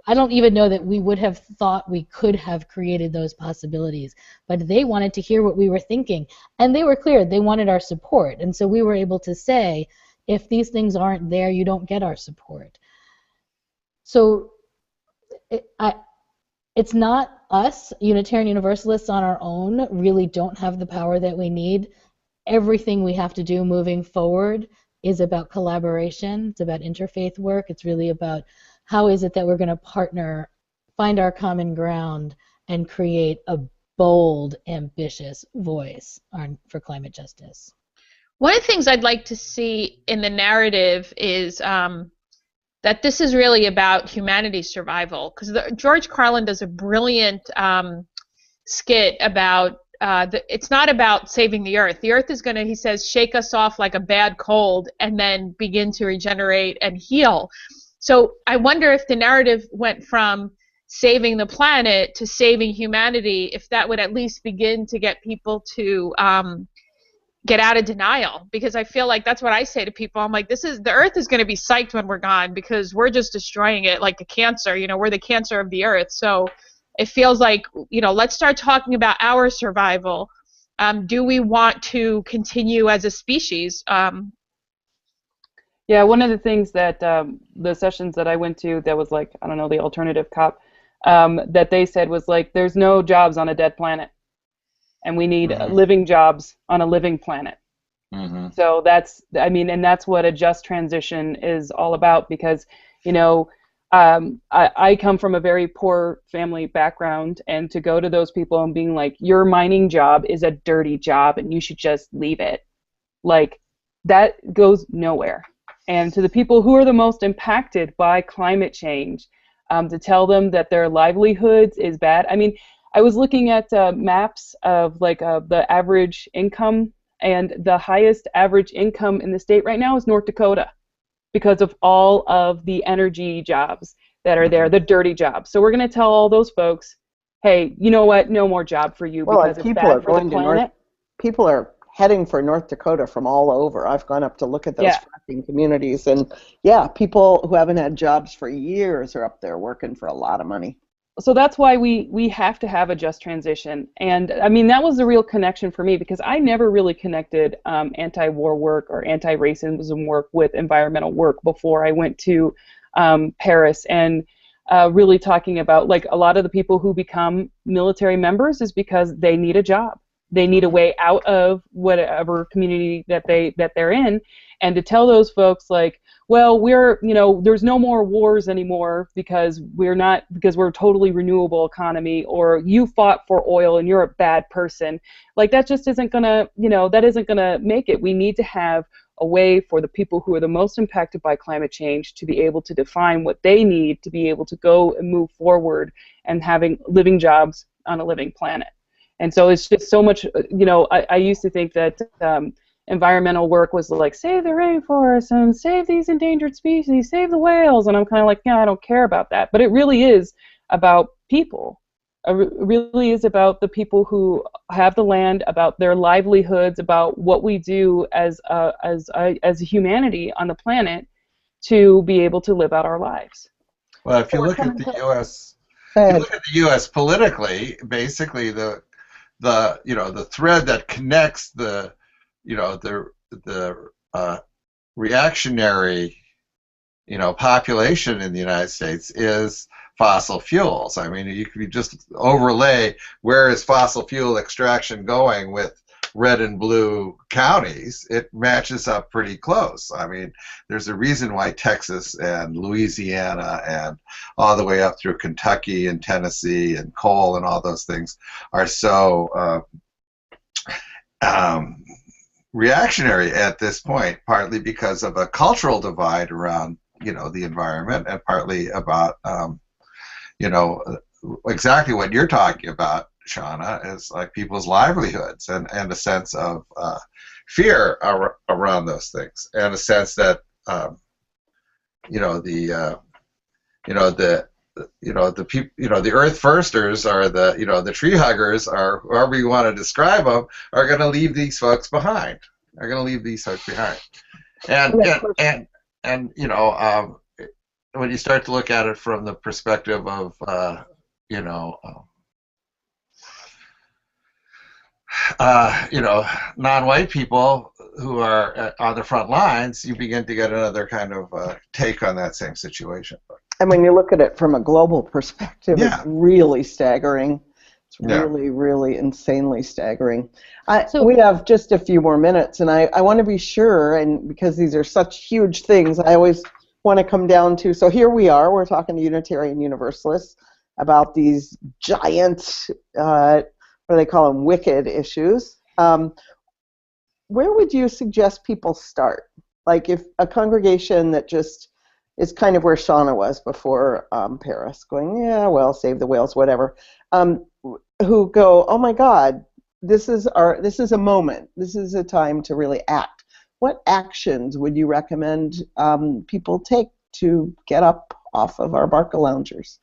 I don't even know that we would have thought we could have created those possibilities, but they wanted to hear what we were thinking, and they were clear they wanted our support, and so we were able to say, if these things aren't there, you don't get our support. So it's not us, Unitarian Universalists on our own, really don't have the power that we need. Everything we have to do moving forward is about collaboration. It's about interfaith work. It's really about how is it that we're going to partner, find our common ground, and create a bold, ambitious voice for climate justice. One of the things I'd like to see in the narrative is that this is really about humanity's survival, because George Carlin does a brilliant skit about it's not about saving the earth. The earth is going to, he says, shake us off like a bad cold and then begin to regenerate and heal. So I wonder if the narrative went from saving the planet to saving humanity, if that would at least begin to get people to get out of denial, because I feel like that's what I say to people. I'm like, the earth is going to be psyched when we're gone, because we're just destroying it like a cancer. You know, we're the cancer of the earth. So it feels like, you know, let's start talking about our survival. Do we want to continue as a species? Yeah, one of the things that the sessions that I went to that was like, I don't know, the alternative COP, that they said was like, there's no jobs on a dead planet, and we need living jobs on a living planet. So that's, I mean, and that's what a just transition is all about, because, you know, I come from a very poor family background, and to go to those people and being like, your mining job is a dirty job and you should just leave it, like, that goes nowhere. And to the people who are the most impacted by climate change, to tell them that their livelihoods is bad. I mean, I was looking at maps of like the average income, and the highest average income in the state right now is North Dakota, because of all of the energy jobs that are there, the dirty jobs. So we're going to tell all those folks, hey, you know what, no more job for you, because it's bad for the planet. People are heading for North Dakota from all over. I've gone up to look at those fracking communities, and yeah, people who haven't had jobs for years are up there working for a lot of money. So that's why we have to have a just transition. And I mean, that was the real connection for me, because I never really connected anti-war work or anti-racism work with environmental work before I went to Paris, and really talking about, like, a lot of the people who become military members is because they need a job. They need a way out of whatever community that they're in, and to tell those folks, like, well, there's no more wars anymore because we're a totally renewable economy, or you fought for oil and you're a bad person. Like, that just isn't gonna, that isn't gonna make it. We need to have a way for the people who are the most impacted by climate change to be able to define what they need to be able to go and move forward and having living jobs on a living planet. And so it's just so much, I used to think that environmental work was like, save the rainforest and save these endangered species, save the whales, and I'm kind of like, yeah, I don't care about that. But it really is about people. It really is about the people who have the land, about their livelihoods, about what we do as a humanity on the planet to be able to live out our lives. Well, if you look at the U.S., politically, basically the the thread that connects the reactionary population in the United States is fossil fuels. I mean, you could just overlay where is fossil fuel extraction going with red and blue counties, it matches up pretty close. I mean, there's a reason why Texas and Louisiana and all the way up through Kentucky and Tennessee and coal and all those things are so reactionary at this point, partly because of a cultural divide around the environment, and partly about exactly what you're talking about, Shawna, is like people's livelihoods and a sense of fear around those things, and a sense that the earth firsters, or the tree huggers, or whoever you want to describe them, are going to leave these folks behind. And when you start to look at it from the perspective of non-white people who are on the front lines, you begin to get another kind of take on that same situation. And when you look at it from a global perspective, Yeah. It's really staggering. It's Yeah. really, really insanely staggering. We have just a few more minutes, and I want to be sure, and because these are such huge things, I always want to come down to, so here we are, we're talking to Unitarian Universalists about these giant, what do they call them, wicked issues. Where would you suggest people start? Like if a congregation that just is kind of where Shawna was before Paris, going, yeah, well, save the whales, whatever, who go, oh my God, this is a moment, this is a time to really act. What actions would you recommend people take to get up off of our Barca loungers?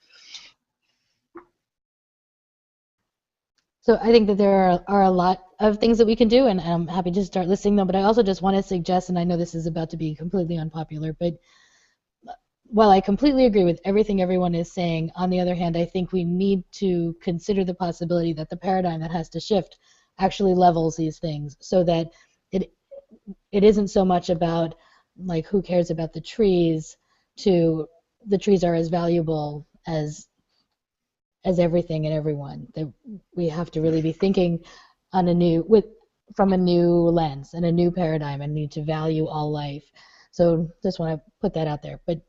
So I think that there are a lot of things that we can do, and I'm happy to start listing them, but I also just want to suggest, and I know this is about to be completely unpopular, but while I completely agree with everything everyone is saying, on the other hand, I think we need to consider the possibility that the paradigm that has to shift actually levels these things, so that it isn't so much about like who cares about the trees, to the trees are as valuable as everything and everyone. That we have to really be thinking on from a new lens and a new paradigm, and need to value all life. So just want to put that out there. But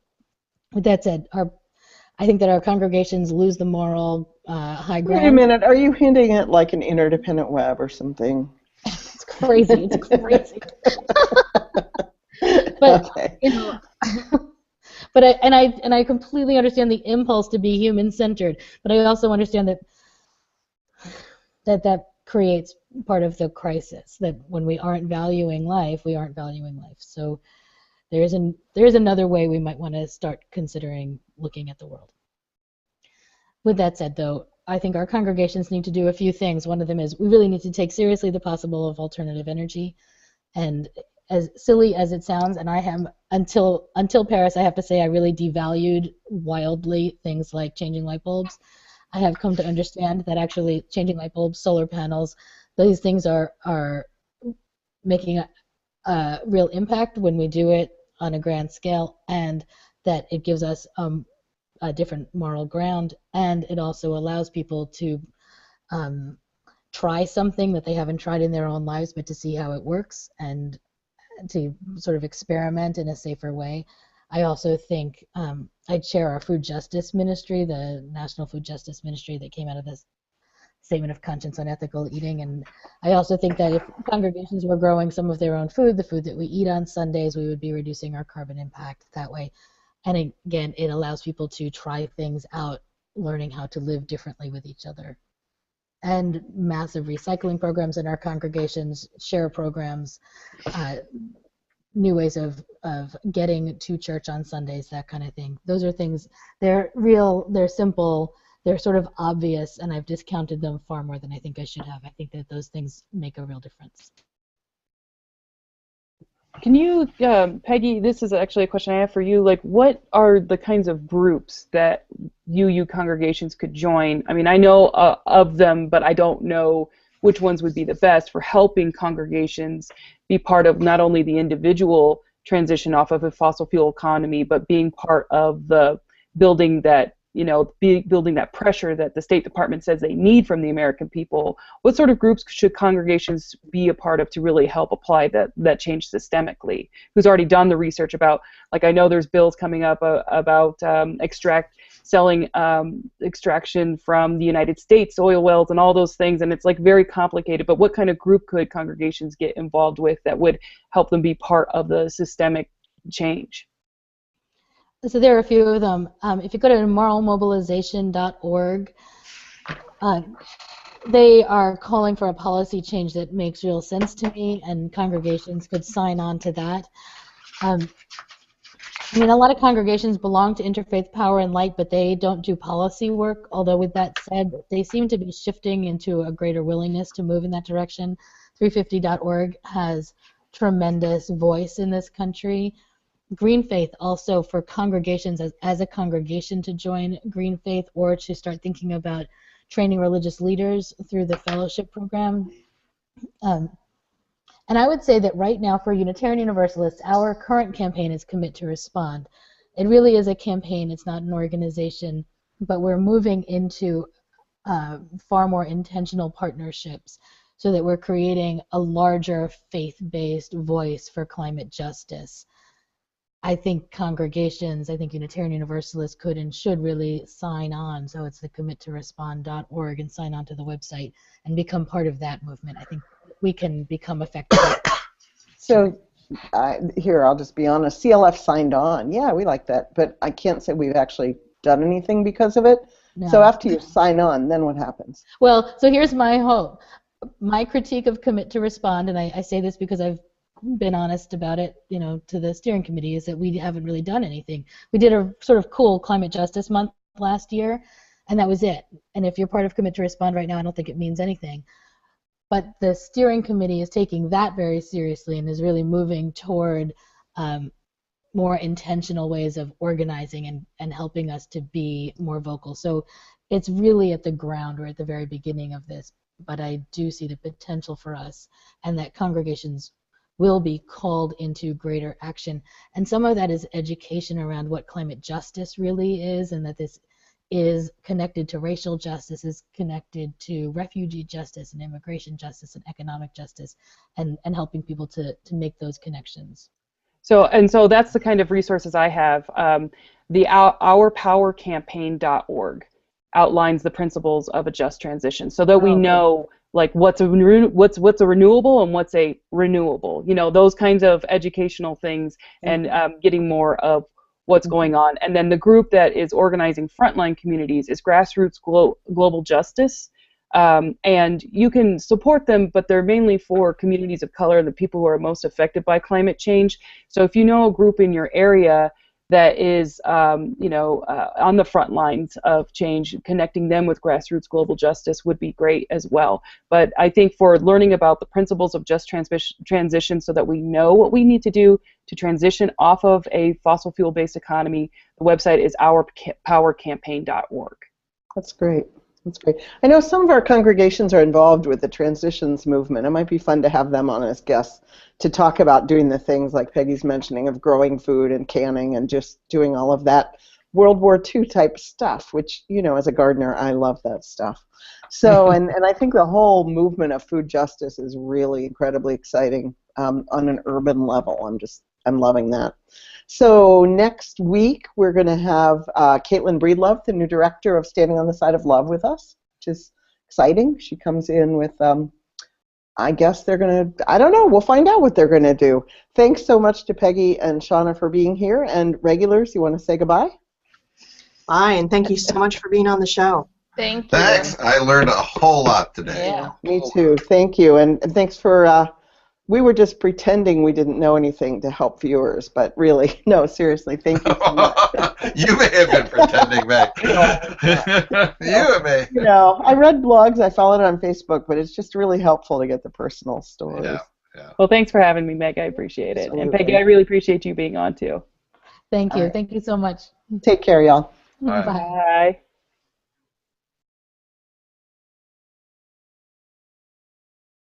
with that said, I think that our congregations lose the moral high ground. Wait a minute, are you hinting at like an interdependent web or something? It's crazy. It's crazy. But okay. But I completely understand the impulse to be human-centered. But I also understand that creates part of the crisis. That when we aren't valuing life, we aren't valuing life. So there is another way we might want to start considering looking at the world. With that said, though, I think our congregations need to do a few things. One of them is we really need to take seriously the possible of alternative energy. And as silly as it sounds, and I have until Paris, I have to say I really devalued wildly things like changing light bulbs. I have come to understand that actually changing light bulbs, solar panels, these things are making a real impact when we do it on a grand scale, and that it gives us a different moral ground, and it also allows people to try something that they haven't tried in their own lives, but to see how it works and to sort of experiment in a safer way. I also think I chair our food justice ministry, the National Food Justice Ministry that came out of this Statement of Conscience on Ethical Eating, and I also think that if congregations were growing some of their own food, the food that we eat on Sundays, we would be reducing our carbon impact that way. And again, it allows people to try things out, learning how to live differently with each other. And massive recycling programs in our congregations, share programs, new ways of getting to church on Sundays, that kind of thing. Those are things, they're real, they're simple, they're sort of obvious, and I've discounted them far more than I think I should have. I think that those things make a real difference. Can you, Peggy, this is actually a question I have for you, like what are the kinds of groups that UU congregations could join? I mean, I know of them, but I don't know which ones would be the best for helping congregations be part of not only the individual transition off of a fossil fuel economy, but being part of the building that, building that pressure that the State Department says they need from the American people. What sort of groups should congregations be a part of to really help apply that change systemically? Who's already done the research about, like, I know there's bills coming up about selling extraction from the United States, oil wells and all those things, and it's like very complicated, but what kind of group could congregations get involved with that would help them be part of the systemic change? So there are a few of them. If you go to moralmobilization.org, they are calling for a policy change that makes real sense to me, and congregations could sign on to that. I mean, a lot of congregations belong to Interfaith Power and Light, but they don't do policy work, although with that said, they seem to be shifting into a greater willingness to move in that direction. 350.org has tremendous voice in this country. Green Faith also, for congregations as a congregation to join Green Faith or to start thinking about training religious leaders through the fellowship program. And I would say that right now for Unitarian Universalists, our current campaign is Commit to Respond. It really is a campaign, it's not an organization, but we're moving into far more intentional partnerships so that we're creating a larger faith-based voice for climate justice. I think congregations, I think Unitarian Universalists could and should really sign on. So it's the committorespond.org and sign on to the website and become part of that movement. I think we can become effective. So here, I'll just be honest, CLF signed on. Yeah, we like that, but I can't say we've actually done anything because of it. No. So after you sign on, then what happens? Well, so here's my hope. My critique of Commit to Respond, and I say this because I've been honest about it, to the steering committee, is that we haven't really done anything. We did a sort of cool Climate Justice Month last year, and that was it. And if you're part of Commit to Respond right now, I don't think it means anything. But the steering committee is taking that very seriously and is really moving toward more intentional ways of organizing and helping us to be more vocal. So it's really at the ground or at the very beginning of this, but I do see the potential for us, and that congregations will be called into greater action. And some of that is education around what climate justice really is, and that this is connected to racial justice, is connected to refugee justice and immigration justice and economic justice, and helping people to make those connections. So that's the kind of resources I have. The ourpowercampaign.org outlines the principles of a just transition, so that we know like what's a renewable and what's a renewable, those kinds of educational things, and getting more of what's going on. And then the group that is organizing frontline communities is Grassroots Global Justice, and you can support them, but they're mainly for communities of color and the people who are most affected by climate change. So if you know a group in your area that is, on the front lines of change, connecting them with Grassroots Global Justice would be great as well. But I think for learning about the principles of just transition so that we know what we need to do to transition off of a fossil fuel-based economy, the website is ourpowercampaign.org. That's great. That's great. I know some of our congregations are involved with the transitions movement. It might be fun to have them on as guests to talk about doing the things like Peggy's mentioning of growing food and canning and just doing all of that World War II type stuff, which, as a gardener, I love that stuff. So, and I think the whole movement of food justice is really incredibly exciting on an urban level. I'm loving that. So next week, we're going to have Caitlin Breedlove, the new director of Standing on the Side of Love, with us, which is exciting. She comes in with, I guess they're going to, I don't know, we'll find out what they're going to do. Thanks so much to Peggy and Shawna for being here. And regulars, you want to say goodbye? Bye, and thank you so much for being on the show. Thank you. Thanks. I learned a whole lot today. Yeah. Me too. Thank you. And thanks for, we were just pretending we didn't know anything to help viewers, but really, no, seriously, thank you so much. You may have been pretending back. You and me. I read blogs, I followed it on Facebook, but it's just really helpful to get the personal stories. Yeah. Well, thanks for having me, Meg. I appreciate it. Absolutely. And Peggy, I really appreciate you being on too. Thank you. All right. Thank you so much. Take care, y'all. Bye. Bye. Bye.